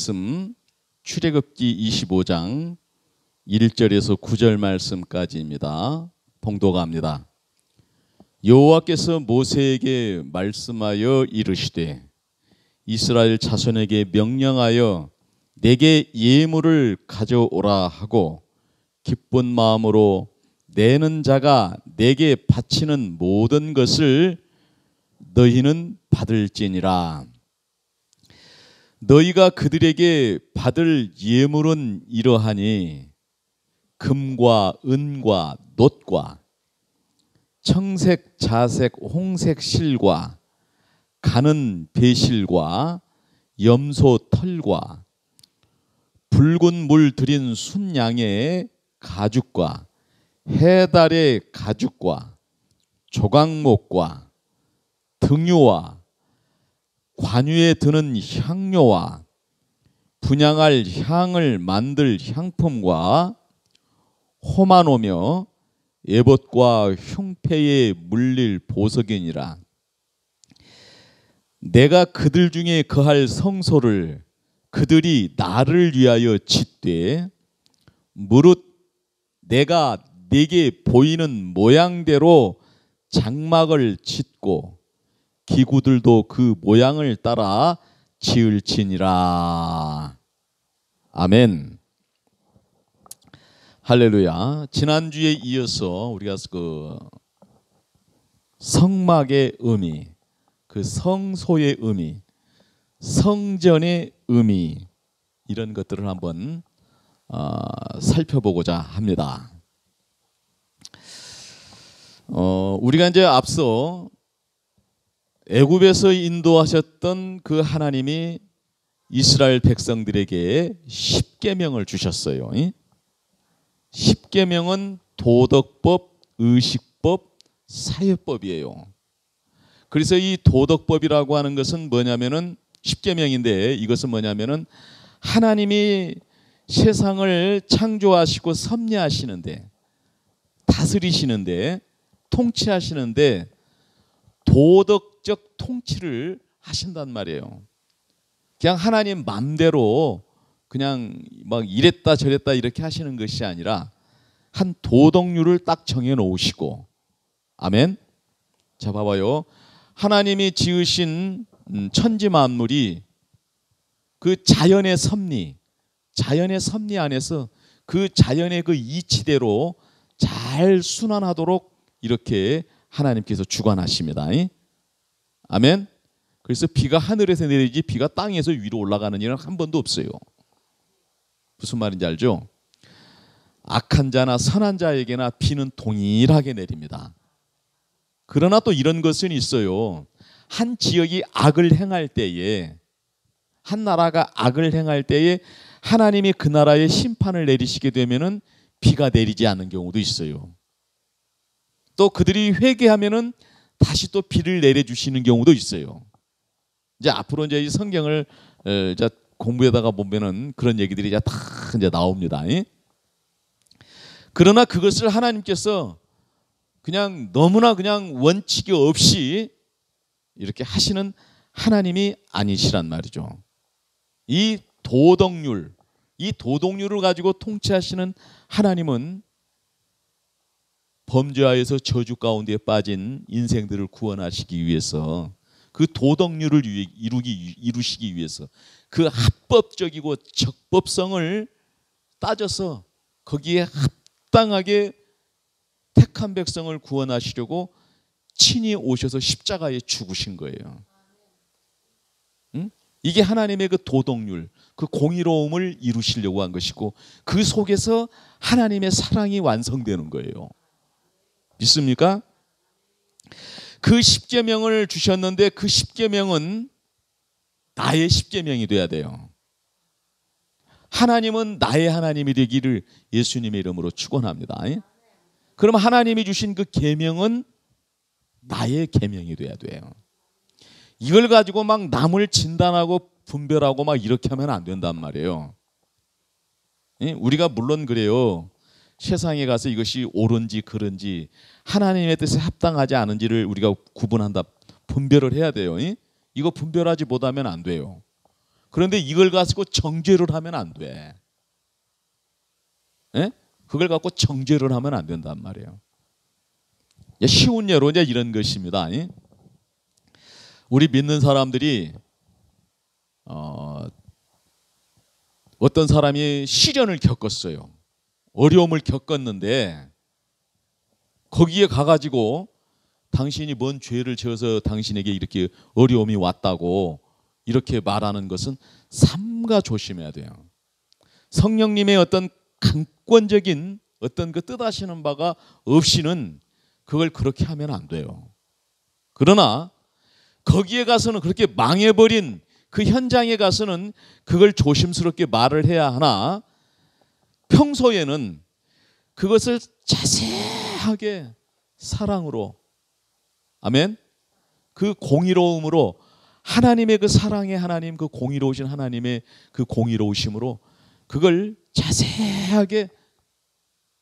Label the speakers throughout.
Speaker 1: 말씀 출애굽기 25장 1절에서 9절 말씀까지입니다. 봉독합니다. 여호와께서 모세에게 말씀하여 이르시되 이스라엘 자손에게 명령하여 내게 예물을 가져오라 하고 기쁜 마음으로 내는 자가 내게 바치는 모든 것을 너희는 받을지니라. 너희가 그들에게 받을 예물은 이러하니 금과 은과 놋과 청색, 자색, 홍색 실과 가는 배실과 염소 털과 붉은 물 들인 순양의 가죽과 해달의 가죽과 조각목과 등유와 관유에 드는 향료와 분향할 향을 만들 향품과 호마노며 에봇과 흉패에 물릴 보석이니라. 내가 그들 중에 거할 성소를 그들이 나를 위하여 짓되 무릇 내가 네게 보이는 모양대로 장막을 짓고 기구들도 그 모양을 따라 지을지니라. 아멘. 할렐루야. 지난주에 이어서 우리가 그 성막의 의미, 그 성소의 의미, 성전의 의미, 이런 것들을 한번 살펴보고자 합니다. 우리가 이제 앞서 애굽에서 인도하셨던 그 하나님이 이스라엘 백성들에게 십계명을 주셨어요. 십계명은 도덕법, 의식법, 사회법이에요. 그래서 이 도덕법이라고 하는 것은 뭐냐면은 십계명인데 이것은 뭐냐면은 하나님이 세상을 창조하시고 섭리하시는데 다스리시는데 통치하시는데 도덕적 통치를 하신단 말이에요. 그냥 하나님 맘대로 그냥 막 이랬다 저랬다 이렇게 하시는 것이 아니라 한 도덕률을 딱 정해 놓으시고, 아멘. 자, 봐봐요. 하나님이 지으신 천지 만물이 그 자연의 섭리 안에서 그 자연의 그 이치대로 잘 순환하도록 이렇게 하나님께서 주관하십니다. 아멘. 그래서 비가 하늘에서 내리지 비가 땅에서 위로 올라가는 일은 한 번도 없어요. 무슨 말인지 알죠? 악한 자나 선한 자에게나 비는 동일하게 내립니다. 그러나 또 이런 것은 있어요. 한 지역이 악을 행할 때에, 한 나라가 악을 행할 때에 하나님이 그 나라에 심판을 내리시게 되면은 비가 내리지 않는 경우도 있어요. 또 그들이 회개하면은 다시 또 비를 내려주시는 경우도 있어요. 이제 앞으로 이제 이 성경을 이제 공부에다가 보면은 그런 얘기들이 이제 다 이제 나옵니다. 그러나 그것을 하나님께서 그냥 너무나 그냥 원칙이 없이 이렇게 하시는 하나님이 아니시란 말이죠. 이 도덕률을 가지고 통치하시는 하나님은 범죄하여서 저주 가운데 빠진 인생들을 구원하시기 위해서 그 도덕률을 이루시기 위해서 그 합법적이고 적법성을 따져서 거기에 합당하게 택한 백성을 구원하시려고 친히 오셔서 십자가에 죽으신 거예요. 응? 이게 하나님의 그 도덕률, 그 공의로움을 이루시려고 한 것이고 그 속에서 하나님의 사랑이 완성되는 거예요. 믿습니까? 그 십계명을 주셨는데 그 십계명은 나의 십계명이 돼야 돼요. 하나님은 나의 하나님이 되기를 예수님의 이름으로 축원합니다. 그럼 하나님이 주신 그 계명은 나의 계명이 돼야 돼요. 이걸 가지고 막 남을 진단하고 분별하고 막 이렇게 하면 안 된단 말이에요. 우리가 물론 그래요. 세상에 가서 이것이 옳은지 그른지 하나님의 뜻에 합당하지 않은지를 우리가 구분한다, 분별을 해야 돼요. 이거 분별하지 못하면 안 돼요. 그런데 이걸 가지고 정죄를 하면 안 돼. 예? 그걸 갖고 정죄를 하면 안 된단 말이에요. 쉬운 예로 이제 이런 것입니다. 우리 믿는 사람들이 어떤 사람이 시련을 겪었어요. 어려움을 겪었는데 거기에 가가지고 당신이 뭔 죄를 지어서 당신에게 이렇게 어려움이 왔다고 이렇게 말하는 것은 삼가 조심해야 돼요. 성령님의 어떤 강권적인 어떤 그 뜻하시는 바가 없이는 그걸 그렇게 하면 안 돼요. 그러나 거기에 가서는 그렇게 망해버린 그 현장에 가서는 그걸 조심스럽게 말을 해야 하나, 평소에는 그것을 자세하게 사랑으로, 아멘, 그 공의로움으로, 하나님의 그 사랑의 하나님, 그 공의로우신 하나님의 그 공의로우심으로 그걸 자세하게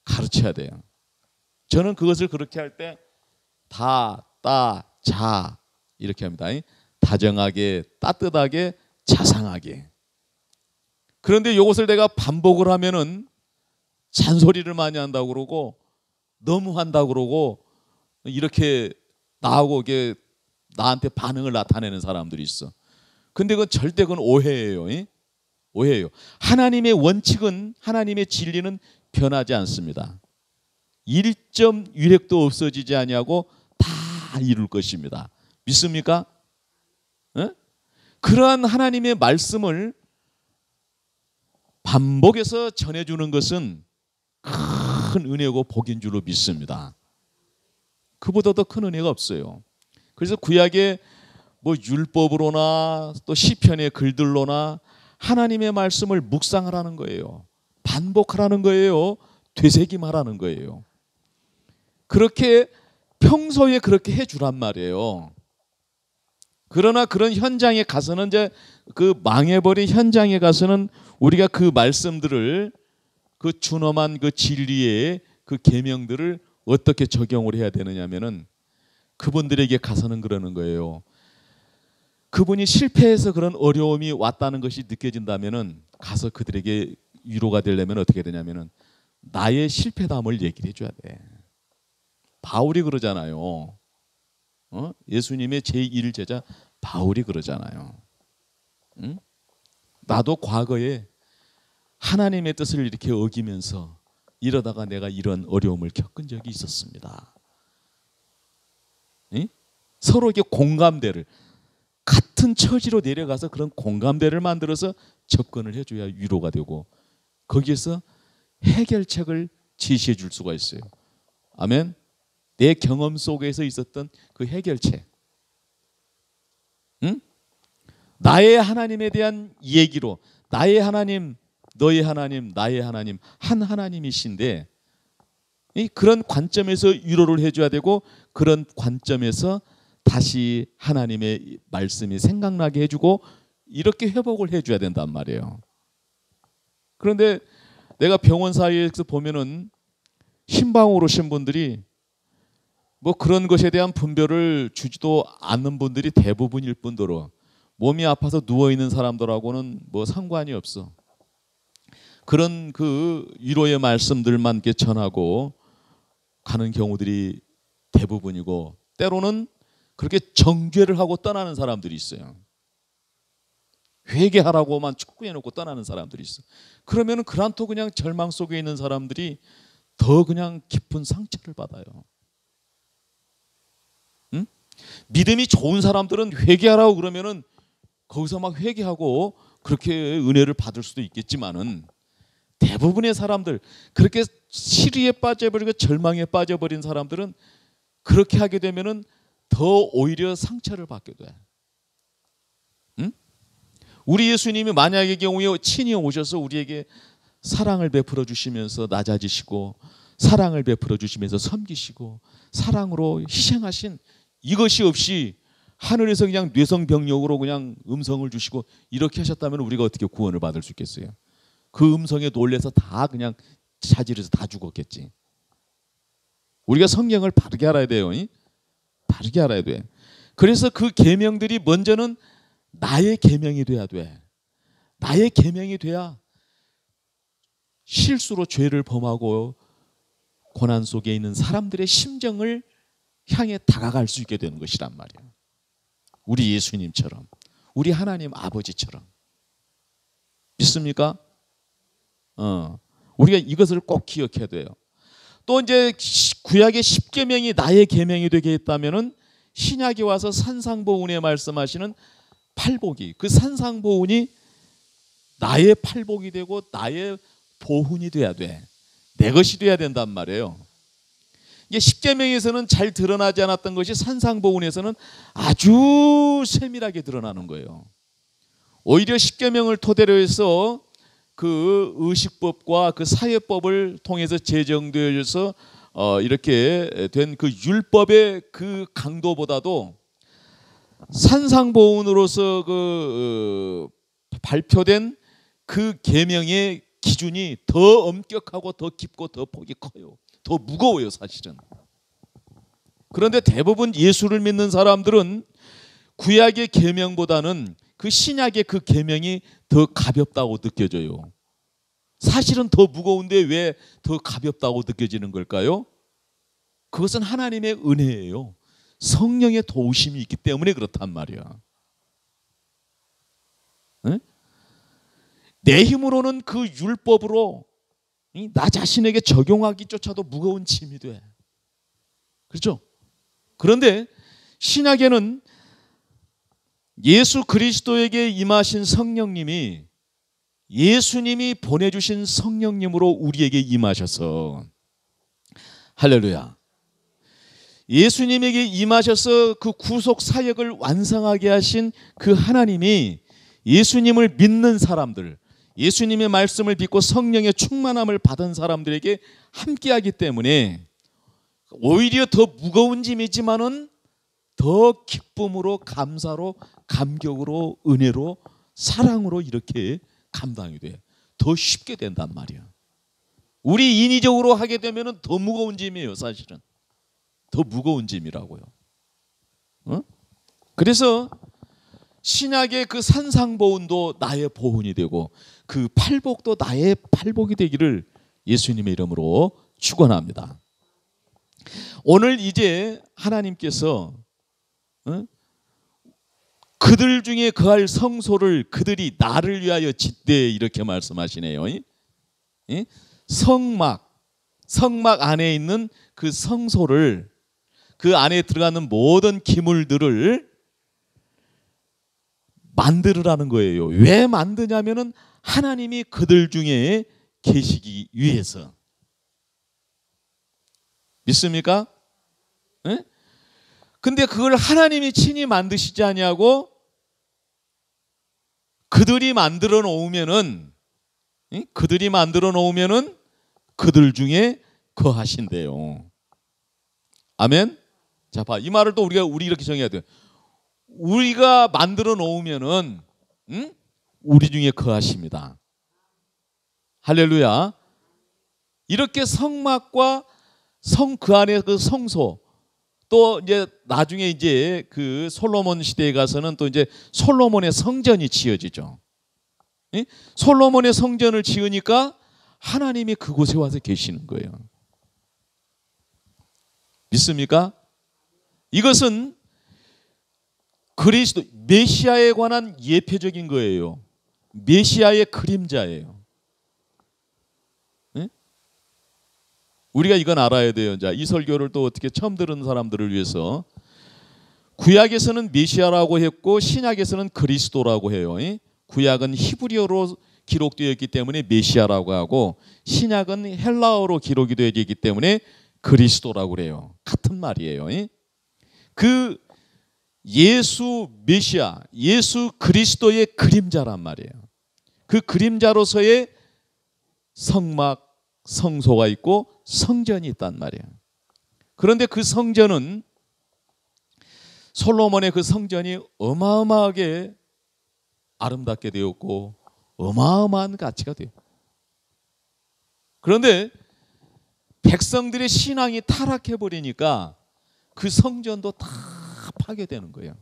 Speaker 1: 가르쳐야 돼요. 저는 그것을 그렇게 할 때 다, 따, 자 이렇게 합니다. 다정하게, 따뜻하게, 자상하게. 그런데 이것을 내가 반복을 하면은 잔소리를 많이 한다고 그러고 너무 한다고 그러고 이렇게 나하고 이게 나한테 반응을 나타내는 사람들이 있어. 근데 그건 절대 그건 오해예요. 오해예요. 하나님의 원칙은, 하나님의 진리는 변하지 않습니다. 1점 유력도 없어지지 아니하고 다 이룰 것입니다. 믿습니까? 그러한 하나님의 말씀을 반복해서 전해주는 것은 큰 은혜고 복인 줄로 믿습니다. 그보다 더 큰 은혜가 없어요. 그래서 구약의 뭐 율법으로나 또 시편의 글들로나 하나님의 말씀을 묵상하라는 거예요. 반복하라는 거예요. 되새김하라는 거예요. 그렇게 평소에 그렇게 해주란 말이에요. 그러나 그런 현장에 가서는, 이제 그 망해버린 현장에 가서는 우리가 그 말씀들을, 그 준엄한 그 진리의 그 계명들을 어떻게 적용을 해야 되느냐면은, 그분들에게 가서는 그러는 거예요. 그분이 실패해서 그런 어려움이 왔다는 것이 느껴진다면은 가서 그들에게 위로가 되려면 어떻게 되냐면은 나의 실패담을 얘기를 해줘야 돼. 바울이 그러잖아요. 예수님의 제1 제자 바울이 그러잖아요. 응? 나도 과거에 하나님의 뜻을 이렇게 어기면서 이러다가 내가 이런 어려움을 겪은 적이 있었습니다. 응? 서로 이렇게 공감대를, 같은 처지로 내려가서 그런 공감대를 만들어서 접근을 해줘야 위로가 되고, 거기에서 해결책을 제시해 줄 수가 있어요. 아멘. 내 경험 속에서 있었던 그 해결책, 응? 나의 하나님에 대한 얘기로, 나의 하나님, 너의 하나님, 나의 하나님, 한 하나님이신데, 그런 관점에서 위로를 해줘야 되고, 그런 관점에서 다시 하나님의 말씀이 생각나게 해주고, 이렇게 회복을 해줘야 된단 말이에요. 그런데 내가 병원 사이에서 보면은 신방으로 오신 분들이 뭐 그런 것에 대한 분별을 주지도 않는 분들이 대부분일 뿐더러 몸이 아파서 누워있는 사람들하고는 뭐 상관이 없어. 그런 그 위로의 말씀들만 이렇게 전하고 가는 경우들이 대부분이고, 때로는 그렇게 정죄를 하고 떠나는 사람들이 있어요. 회개하라고만 촉구해놓고 떠나는 사람들이 있어. 그러면은 그란토 그냥 절망 속에 있는 사람들이 더 그냥 깊은 상처를 받아요. 응? 믿음이 좋은 사람들은 회개하라고 그러면은 거기서 막 회개하고 그렇게 은혜를 받을 수도 있겠지만은, 대부분의 사람들, 그렇게 시리에 빠져버리고 절망에 빠져버린 사람들은 그렇게 하게 되면은 더 오히려 상처를 받게 돼. 응? 우리 예수님이 만약의 경우에 친히 오셔서 우리에게 사랑을 베풀어 주시면서 낮아지시고, 사랑을 베풀어 주시면서 섬기시고, 사랑으로 희생하신 이것이 없이 하늘에서 그냥 뇌성병력으로 그냥 음성을 주시고 이렇게 하셨다면 우리가 어떻게 구원을 받을 수 있겠어요? 그 음성에 놀래서 다 그냥 자질해서 다 죽었겠지. 우리가 성경을 바르게 알아야 돼요. 바르게 알아야 돼. 그래서 그 계명들이 먼저는 나의 계명이 돼야 돼. 나의 계명이 돼야 실수로 죄를 범하고 고난 속에 있는 사람들의 심정을 향해 다가갈 수 있게 되는 것이란 말이에요. 우리 예수님처럼, 우리 하나님 아버지처럼. 믿습니까? 우리가 이것을 꼭 기억해야 돼요. 또 이제 구약의 10계명이 나의 계명이 되게 했다면은 신약에 와서 산상보훈에 말씀하시는 팔복이, 그 산상보훈이 나의 팔복이 되고 나의 보훈이 돼야 돼. 내 것이 돼야 된단 말이에요. 이게 10계명에서는 잘 드러나지 않았던 것이 산상보훈에서는 아주 세밀하게 드러나는 거예요. 오히려 10계명을 토대로 해서 그 의식법과 그 사회법을 통해서 제정되어서 이렇게 된 그 율법의 그 강도보다도 산상보훈으로서 발표된 그 계명의 기준이 더 엄격하고 더 깊고 더 폭이 커요. 더 무거워요, 사실은. 그런데 대부분 예수를 믿는 사람들은 구약의 계명보다는 그 신약의 그 계명이 더 가볍다고 느껴져요. 사실은 더 무거운데 왜 더 가볍다고 느껴지는 걸까요? 그것은 하나님의 은혜예요. 성령의 도우심이 있기 때문에 그렇단 말이야. 네? 내 힘으로는 그 율법으로 나 자신에게 적용하기조차도 무거운 짐이 돼. 그렇죠? 그런데 신약에는 예수 그리스도에게 임하신 성령님이 예수님이 보내주신 성령님으로 우리에게 임하셔서, 할렐루야, 예수님에게 임하셔서 그 구속 사역을 완성하게 하신 그 하나님이 예수님을 믿는 사람들, 예수님의 말씀을 믿고 성령의 충만함을 받은 사람들에게 함께하기 때문에 오히려 더 무거운 짐이지만은 더 기쁨으로, 감사로, 감격으로, 은혜로, 사랑으로 이렇게 감당이 돼. 더 쉽게 된단 말이야. 우리 인위적으로 하게 되면은 더 무거운 짐이에요, 사실은. 더 무거운 짐이라고요. 그래서 신약의 그 산상보훈도 나의 보훈이 되고 그 팔복도 나의 팔복이 되기를 예수님의 이름으로 축원합니다. 오늘 이제 하나님께서 그들 중에 거할 성소를 그들이 나를 위하여 짓되 이렇게 말씀하시네요. 성막 안에 있는 그 성소를, 그 안에 들어가는 모든 기물들을 만들으라는 거예요. 왜 만드냐면은 하나님이 그들 중에 계시기 위해서. 믿습니까? 네? 근데 그걸 하나님이 친히 만드시지 아니하고 그들이 만들어 놓으면은 그들 중에 거하신대요. 아멘. 자, 봐. 이 말을 또 우리 이렇게 정해야 돼요. 우리가 만들어 놓으면은 우리 중에 거하십니다. 할렐루야. 이렇게 성막과 그 안에 그 성소, 또 이제 나중에 이제 그 솔로몬 시대에 가서는 또 이제 솔로몬의 성전이 지어지죠. 솔로몬의 성전을 지으니까 하나님이 그곳에 와서 계시는 거예요. 믿습니까? 이것은 그리스도 메시아에 관한 예표적인 거예요. 메시아의 그림자예요. 네? 우리가 이건 알아야 돼요. 자, 이 설교를 또 어떻게 처음 들은 사람들을 위해서, 구약에서는 메시아라고 했고 신약에서는 그리스도라고 해요. 구약은 히브리어로 기록되어 있기 때문에 메시아라고 하고 신약은 헬라어로 기록이 되어 있기 때문에 그리스도라고 그래요. 같은 말이에요. 그 예수 메시아, 예수 그리스도의 그림자란 말이에요. 그 그림자로서의 성막, 성소가 있고 성전이 있단 말이에요. 그런데 그 성전은, 솔로몬의 그 성전이 어마어마하게 아름답게 되었고 어마어마한 가치가 돼요. 그런데 백성들의 신앙이 타락해 버리니까 그 성전도 다 파괴되는 거예요.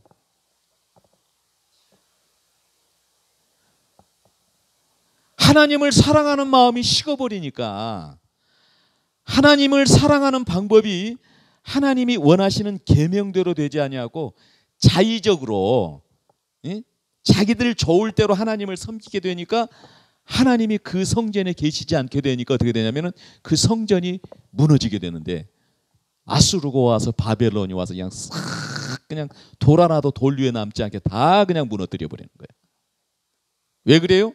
Speaker 1: 하나님을 사랑하는 마음이 식어버리니까 하나님을 사랑하는 방법이 하나님이 원하시는 계명대로 되지 아니하고 자의적으로 자기들 좋을 대로 하나님을 섬기게 되니까 하나님이 그 성전에 계시지 않게 되니까 어떻게 되냐면은 그 성전이 무너지게 되는데 아수르가 와서 바벨론이 와서 그냥 싹 그냥 돌 하나도 돌 위에 남지 않게 다 그냥 무너뜨려 버리는 거예요. 왜 그래요?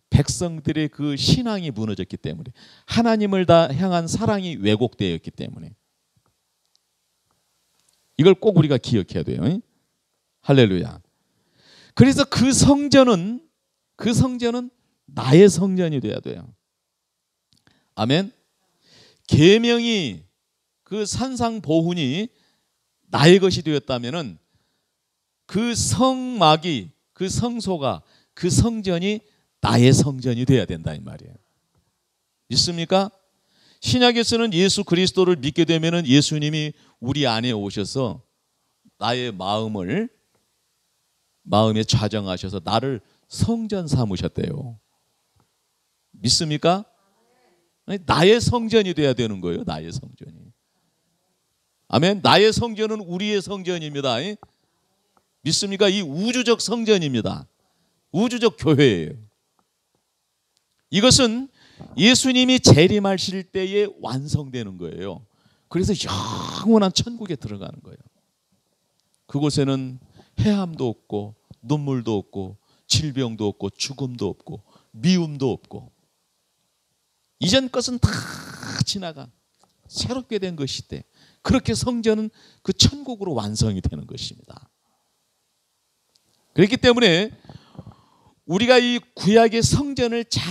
Speaker 1: 백성들의 그 신앙이 무너졌기 때문에 하나님을 다 향한 사랑이 왜곡되었기 때문에 이걸 꼭 우리가 기억해야 돼요. 할렐루야. 그래서 그 성전은 나의 성전이 돼야 돼요. 아멘. 계명이 그 산상보훈이 나의 것이 되었다면은 그 성막이 그 성소가 그 성전이 나의 성전이 돼야 된다 이 말이에요. 믿습니까? 신약에서는 예수 그리스도를 믿게 되면은 예수님이 우리 안에 오셔서 나의 마음에 좌정하셔서 나를 성전 삼으셨대요. 믿습니까? 나의 성전이 돼야 되는 거예요. 나의 성전이. 아멘. 나의 성전은 우리의 성전입니다. 믿습니까? 이 우주적 성전입니다. 우주적 교회예요. 이것은 예수님이 재림하실 때에 완성되는 거예요. 그래서 영원한 천국에 들어가는 거예요. 그곳에는 해함도 없고 눈물도 없고 질병도 없고 죽음도 없고 미움도 없고 이전 것은 다 지나가 새롭게 된 것이때 그렇게 성전은 그 천국으로 완성이 되는 것입니다. 그렇기 때문에 우리가 이 구약의 성전을 잘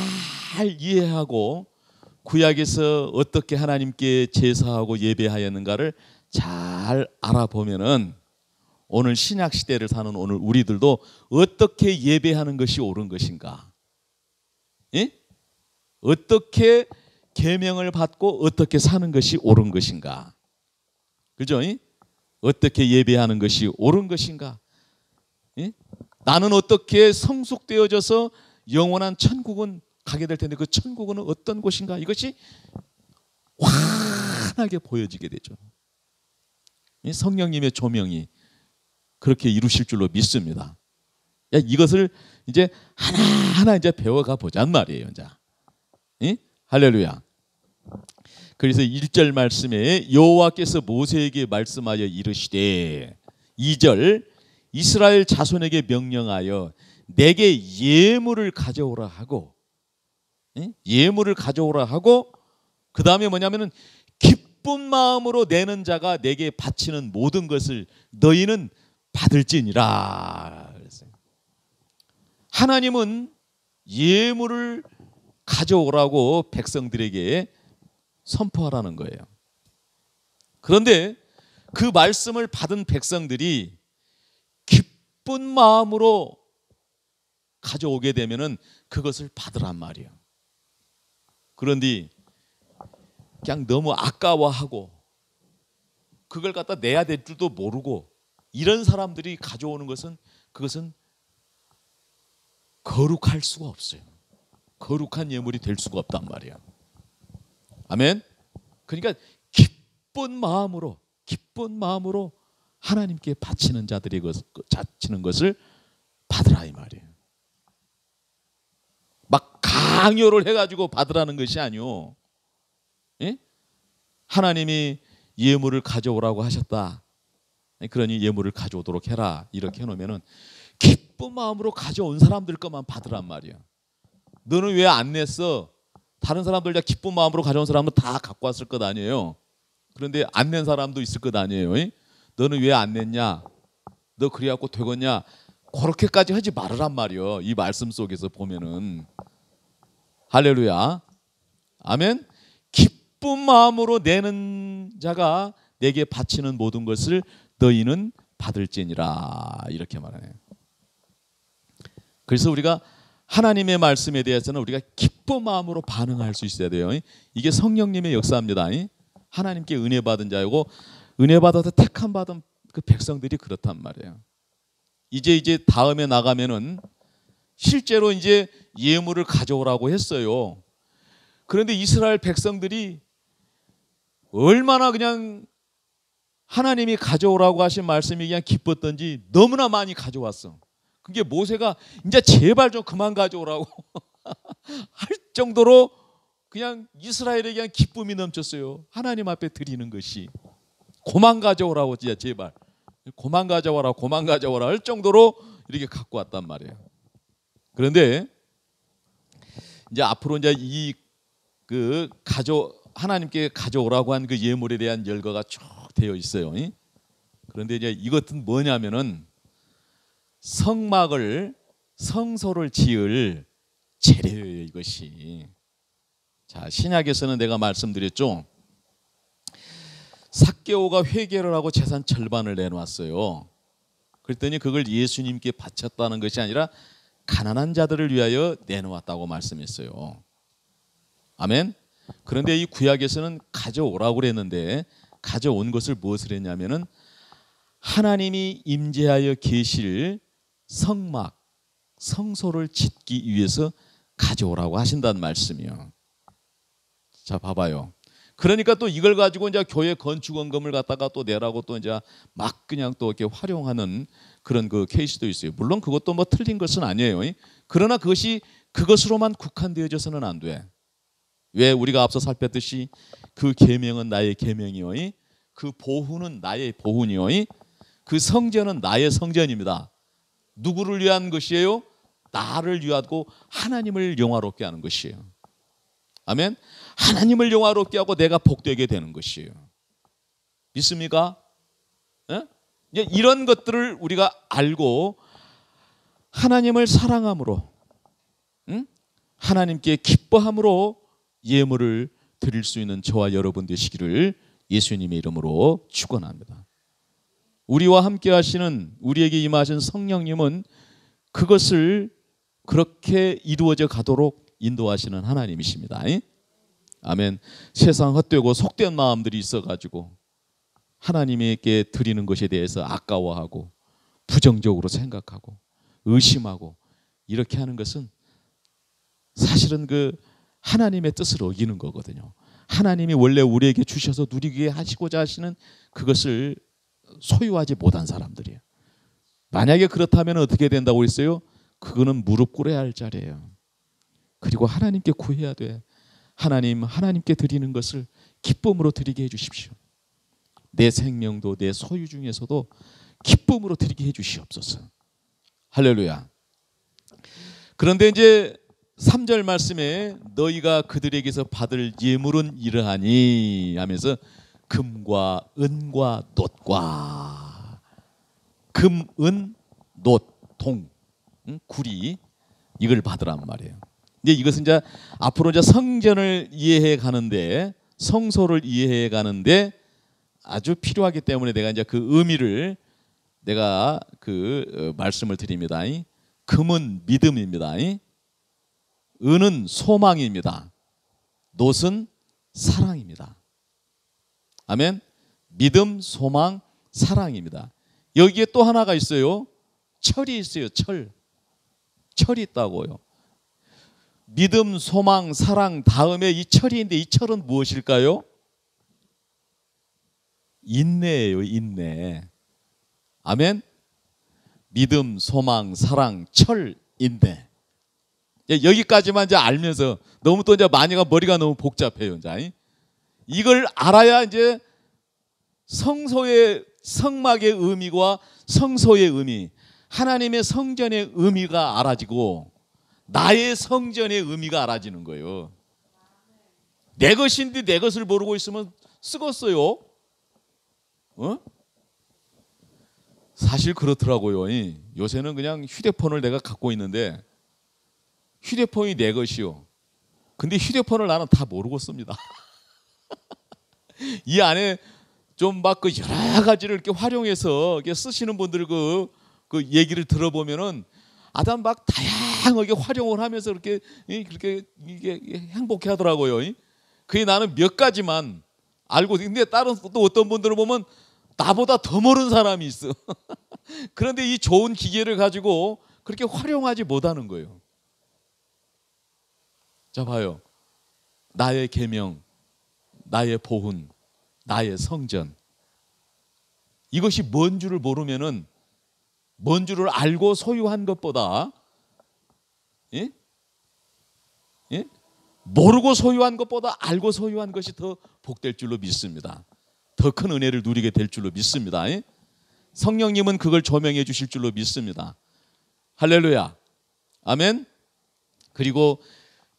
Speaker 1: 이해하고 구약에서 어떻게 하나님께 제사하고 예배하였는가를 잘 알아보면은 오늘 신약 시대를 사는 오늘 우리들도 어떻게 예배하는 것이 옳은 것인가? 예? 어떻게 계명을 받고 어떻게 사는 것이 옳은 것인가? 그죠? 어떻게 예배하는 것이 옳은 것인가? 예? 나는 어떻게 성숙되어져서 영원한 천국은 가게 될 텐데 그 천국은 어떤 곳인가? 이것이 환하게 보여지게 되죠. 성령님의 조명이 그렇게 이루실 줄로 믿습니다. 이것을 이제 하나하나 이제 배워가 보자는 말이에요. 이제. 할렐루야. 그래서 1절 말씀에 여호와께서 모세에게 말씀하여 이르시되 2절 이스라엘 자손에게 명령하여 내게 예물을 가져오라 하고 예물을 가져오라 하고 그 다음에 뭐냐면은 기쁜 마음으로 내는 자가 내게 바치는 모든 것을 너희는 받을지니라. 하나님은 예물을 가져오라고 백성들에게 선포하라는 거예요. 그런데 그 말씀을 받은 백성들이 기쁜 마음으로 가져오게 되면은 그것을 받으란 말이에요. 그런데 그냥 너무 아까워하고 그걸 갖다 내야 될 줄도 모르고 이런 사람들이 가져오는 것은 그것은 거룩할 수가 없어요. 거룩한 예물이 될 수가 없단 말이야. 아멘. 그러니까 기쁜 마음으로 하나님께 바치는 자들이 바치는 것을 받으라 이 말이에요. 막 강요를 해가지고 받으라는 것이 아니요. 예? 하나님이 예물을 가져오라고 하셨다. 그러니 예물을 가져오도록 해라. 이렇게 해놓으면은 기쁜 마음으로 가져온 사람들 것만 받으란 말이야. 너는 왜 안 냈어? 다른 사람들 다 기쁜 마음으로 가져온 사람은 다 갖고 왔을 것 아니에요. 그런데 안 낸 사람도 있을 것 아니에요. 너는 왜 안 냈냐? 너 그래갖고 되겠냐? 그렇게까지 하지 말으란 말이요. 이 말씀 속에서 보면은 할렐루야. 아멘. 기쁜 마음으로 내는 자가 내게 바치는 모든 것을 너희는 받을지니라 이렇게 말하네요. 그래서 우리가 하나님의 말씀에 대해서는 우리가 기쁜 마음으로 반응할 수 있어야 돼요. 이게 성령님의 역사입니다. 하나님께 은혜 받은 자이고 은혜 받아서 택함 받은 그 백성들이 그렇단 말이에요. 이제 다음에 나가면은 실제로 이제 예물을 가져오라고 했어요. 그런데 이스라엘 백성들이 얼마나 그냥 하나님이 가져오라고 하신 말씀이 그냥 기뻤던지 너무나 많이 가져왔어. 그게 모세가 이제 제발 좀 그만 가져오라고 할 정도로 그냥 이스라엘에 그냥 기쁨이 넘쳤어요. 하나님 앞에 드리는 것이. 그만 가져오라고, 진짜 제발. 그만 가져와라, 그만 가져와라 할 정도로 이렇게 갖고 왔단 말이에요. 그런데 이제 앞으로 이제 이 그 하나님께 가져오라고 한 그 예물에 대한 열거가 쭉 되어 있어요. 그런데 이제 이것은 뭐냐면은 성소를 지을 재료예요, 이것이. 자, 신약에서는 내가 말씀드렸죠. 삭개오가 회개를 하고 재산 절반을 내놓았어요. 그랬더니 그걸 예수님께 바쳤다는 것이 아니라 가난한 자들을 위하여 내놓았다고 말씀했어요. 아멘. 그런데 이 구약에서는 가져오라고 그랬는데 가져온 것을 무엇을 했냐면은 하나님이 임재하여 계실 성막, 성소를 짓기 위해서 가져오라고 하신다는 말씀이요. 자, 봐봐요. 그러니까 또 이걸 가지고 이제 교회 건축원금을 갖다가 또 내라고 또 이제 막 그냥 또 이렇게 활용하는 그런 그 케이스도 있어요. 물론 그것도 뭐 틀린 것은 아니에요. 그러나 그것이 그것으로만 국한되어져서는 안 돼. 왜? 우리가 앞서 살폈듯이 그 계명은 나의 계명이요, 그 보훈은 나의 보훈이요, 그 성전은 나의 성전입니다. 누구를 위한 것이에요? 나를 위하고 하나님을 영화롭게 하는 것이에요. 아멘. 하나님을 영화롭게 하고 내가 복되게 되는 것이에요. 믿습니까? 이제 이런 것들을 우리가 알고 하나님을 사랑함으로, 하나님께 기뻐함으로 예물을 드릴 수 있는 저와 여러분 되시기를 예수님의 이름으로 축원합니다. 우리와 함께 하시는, 우리에게 임하신 성령님은 그것을 그렇게 이루어져 가도록 인도하시는 하나님이십니다. 아멘. 세상 헛되고 속된 마음들이 있어가지고 하나님에게 드리는 것에 대해서 아까워하고 부정적으로 생각하고 의심하고 이렇게 하는 것은 사실은 그 하나님의 뜻을 어기는 거거든요. 하나님이 원래 우리에게 주셔서 누리게 하시고자 하시는 그것을 소유하지 못한 사람들이에요. 만약에 그렇다면 어떻게 된다고 했어요? 그거는 무릎 꿇어야 할 자리예요. 그리고 하나님께 구해야 돼. 하나님께 드리는 것을 기쁨으로 드리게 해주십시오. 내 생명도 내 소유 중에서도 기쁨으로 드리게 해주시옵소서. 할렐루야. 그런데 이제 3절 말씀에 너희가 그들에게서 받을 예물은 이러하니 하면서 금과 은과 놋과 금, 은, 놋, 동, 구리 이걸 받으란 말이에요. 이제 이것은 이제 앞으로 이제 성전을 이해해 가는데, 성소를 이해해 가는데 아주 필요하기 때문에 내가 이제 그 의미를 내가 그 말씀을 드립니다. 금은 믿음입니다. 은은 소망입니다. 놋은 사랑입니다. 아멘. 믿음, 소망, 사랑입니다. 여기에 또 하나가 있어요. 철이 있어요. 철이 있다고요. 믿음, 소망, 사랑 다음에 이 철이 있는데 이 철은 무엇일까요? 인내예요. 인내. 아멘. 믿음, 소망, 사랑, 철, 인내. 여기까지만 이제 알면서 너무 또 이제 많이가 머리가 너무 복잡해요. 이제 이걸 알아야 이제 성소의 성막의 의미와 성소의 의미, 하나님의 성전의 의미가 알아지고 나의 성전의 의미가 알아지는 거예요. 내 것인데 내 것을 모르고 있으면 쓰겄어요. 사실 그렇더라고요. 요새는 그냥 휴대폰을 내가 갖고 있는데 휴대폰이 내 것이요. 근데 휴대폰을 나는 다 모르고 씁니다. 이 안에 좀 막 그 여러 가지를 이렇게 활용해서 이렇게 쓰시는 분들 그 얘기를 들어보면은 아담 막 다양하게 활용을 하면서 그렇게 이게 행복해 하더라고요. 그게 나는 몇 가지만 알고, 근데 다른 또 어떤 분들을 보면 나보다 더 모르는 사람이 있어. 그런데 이 좋은 기계를 가지고 그렇게 활용하지 못하는 거예요. 자 봐요. 나의 계명, 나의 보훈, 나의 성전. 이것이 뭔 줄을 모르면은 뭔 줄을 알고 소유한 것보다 예? 예? 모르고 소유한 것보다 알고 소유한 것이 더 복될 줄로 믿습니다. 더 큰 은혜를 누리게 될 줄로 믿습니다. 예? 성령님은 그걸 조명해 주실 줄로 믿습니다. 할렐루야. 아멘. 그리고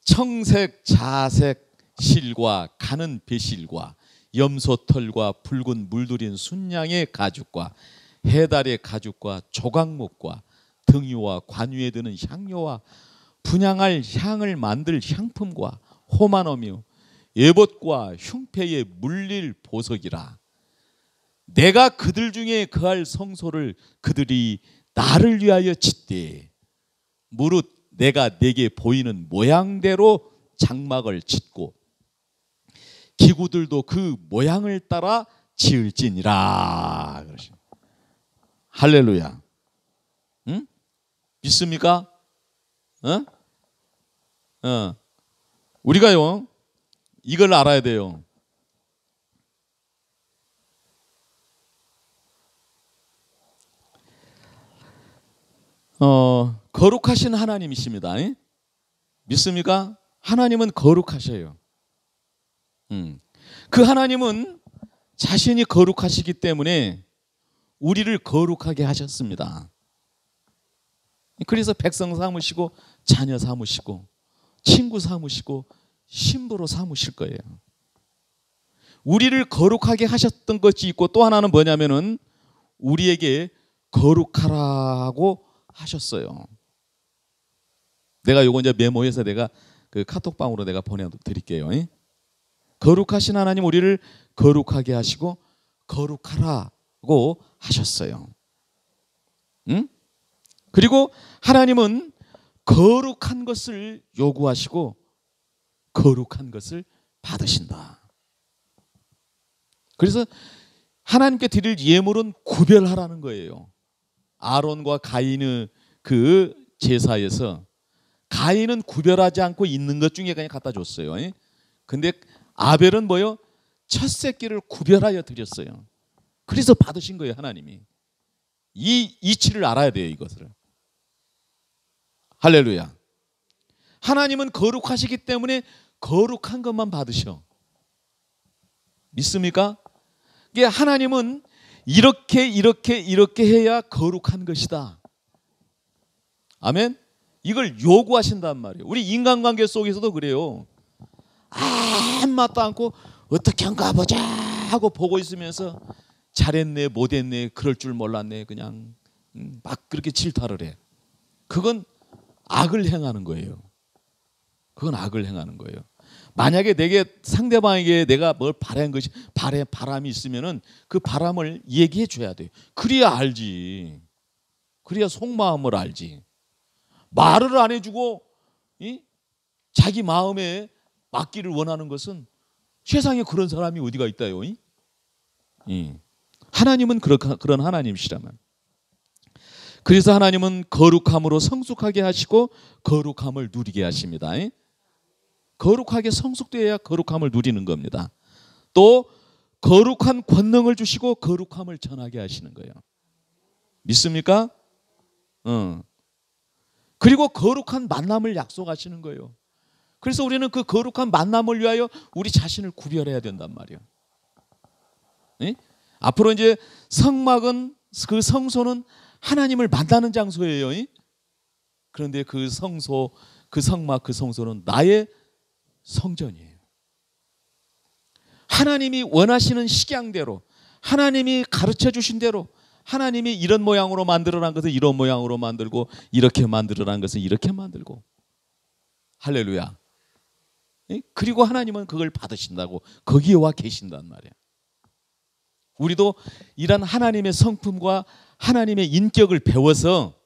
Speaker 1: 청색, 자색 실과 가는 배실과 염소털과 붉은 물들인 순양의 가죽과 해달의 가죽과 조각목과 등유와 관유에 드는 향료와 분향할 향을 만들 향품과 호마노며 예봇과 흉패에 물릴 보석이라. 내가 그들 중에 그할 성소를 그들이 나를 위하여 짓되 무릇 내가 내게 보이는 모양대로 장막을 짓고 기구들도 그 모양을 따라 지을지니라. 할렐루야. 응? 믿습니까? 우리가요 이걸 알아야 돼요. 거룩하신 하나님이십니다. 믿습니까? 하나님은 거룩하셔요. 그 하나님은 자신이 거룩하시기 때문에 우리를 거룩하게 하셨습니다. 그래서 백성 삼으시고 자녀 삼으시고 친구 삼으시고 신부로 삼으실 거예요. 우리를 거룩하게 하셨던 것이 있고 또 하나는 뭐냐면은 우리에게 거룩하라고 하셨어요. 내가 요거 이제 메모해서 내가 그 카톡방으로 내가 보내드릴게요. 거룩하신 하나님 우리를 거룩하게 하시고 거룩하라고 하셨어요. 응? 그리고 하나님은 거룩한 것을 요구하시고 거룩한 것을 받으신다. 그래서 하나님께 드릴 예물은 구별하라는 거예요. 아론과 가인의 그 제사에서 가인은 구별하지 않고 있는 것 중에 그냥 갖다 줬어요. 근데 아벨은 뭐요? 첫 새끼를 구별하여 드렸어요. 그래서 받으신 거예요, 하나님이. 이 이치를 알아야 돼요, 이것을. 할렐루야. 하나님은 거룩하시기 때문에 거룩한 것만 받으셔. 믿습니까? 이게 하나님은 이렇게 해야 거룩한 것이다. 아멘. 이걸 요구하신단 말이에요. 우리 인간관계 속에서도 그래요. 아무것도 않고 어떻게 한가 보자 하고 보고 있으면서 잘했네 못했네 그럴 줄 몰랐네 그냥 막 그렇게 질타를 해. 그건 악을 행하는 거예요. 그건 악을 행하는 거예요. 만약에 내게 상대방에게 내가 뭘 바란 것이 바람이 있으면은 그 바람을 얘기해 줘야 돼. 그래야 알지. 그래야 속마음을 알지. 말을 안 해주고 자기 마음에 맞기를 원하는 것은 세상에 그런 사람이 어디가 있다요? 하나님은 그런 하나님이시라면. 그래서 하나님은 거룩함으로 성숙하게 하시고 거룩함을 누리게 하십니다. 거룩하게 성숙되어야 거룩함을 누리는 겁니다. 또 거룩한 권능을 주시고 거룩함을 전하게 하시는 거예요. 믿습니까? 그리고 거룩한 만남을 약속하시는 거예요. 그래서 우리는 그 거룩한 만남을 위하여 우리 자신을 구별해야 된단 말이에요. 앞으로 이제 성막은 그 성소는 하나님을 만나는 장소예요. 그런데 그 성소, 그 성막, 그 성소는 나의 성전이에요. 하나님이 원하시는 식양대로 하나님이 가르쳐 주신 대로 하나님이 이런 모양으로 만들어낸 것을 이런 모양으로 만들고 이렇게 만들어낸 것을 이렇게 만들고 할렐루야. 그리고 하나님은 그걸 받으신다고 거기에 와 계신단 말이야. 우리도 이런 하나님의 성품과 하나님의 인격을 배워서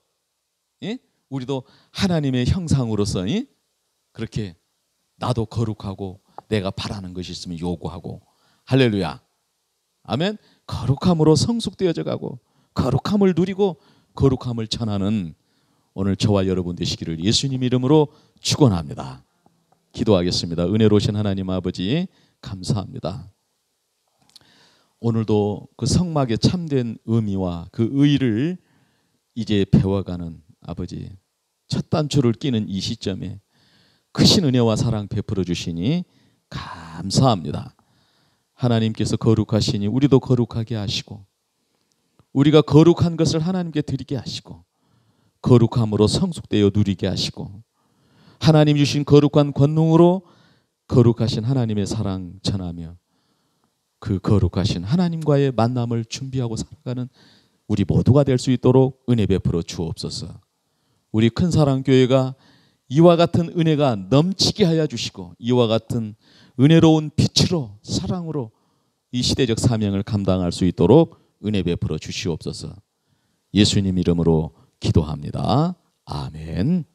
Speaker 1: 우리도 하나님의 형상으로서 그렇게 나도 거룩하고 내가 바라는 것이 있으면 요구하고 할렐루야. 아멘. 거룩함으로 성숙되어져 가고 거룩함을 누리고 거룩함을 전하는 오늘 저와 여러분 되시기를 예수님 이름으로 축원합니다. 기도하겠습니다. 은혜로우신 하나님 아버지 감사합니다. 오늘도 그 성막의 참된 의미와 그 의의를 이제 배워가는 아버지 첫 단추를 끼는 이 시점에 크신 은혜와 사랑 베풀어 주시니 감사합니다. 하나님께서 거룩하시니 우리도 거룩하게 하시고 우리가 거룩한 것을 하나님께 드리게 하시고 거룩함으로 성숙되어 누리게 하시고 하나님 주신 거룩한 권능으로 거룩하신 하나님의 사랑 전하며 그 거룩하신 하나님과의 만남을 준비하고 살아가는 우리 모두가 될 수 있도록 은혜 베풀어 주옵소서. 우리 큰사랑교회가 이와 같은 은혜가 넘치게 하여 주시고 이와 같은 은혜로운 빛으로 사랑으로 이 시대적 사명을 감당할 수 있도록 은혜 베풀어 주시옵소서. 예수님 이름으로 기도합니다. 아멘.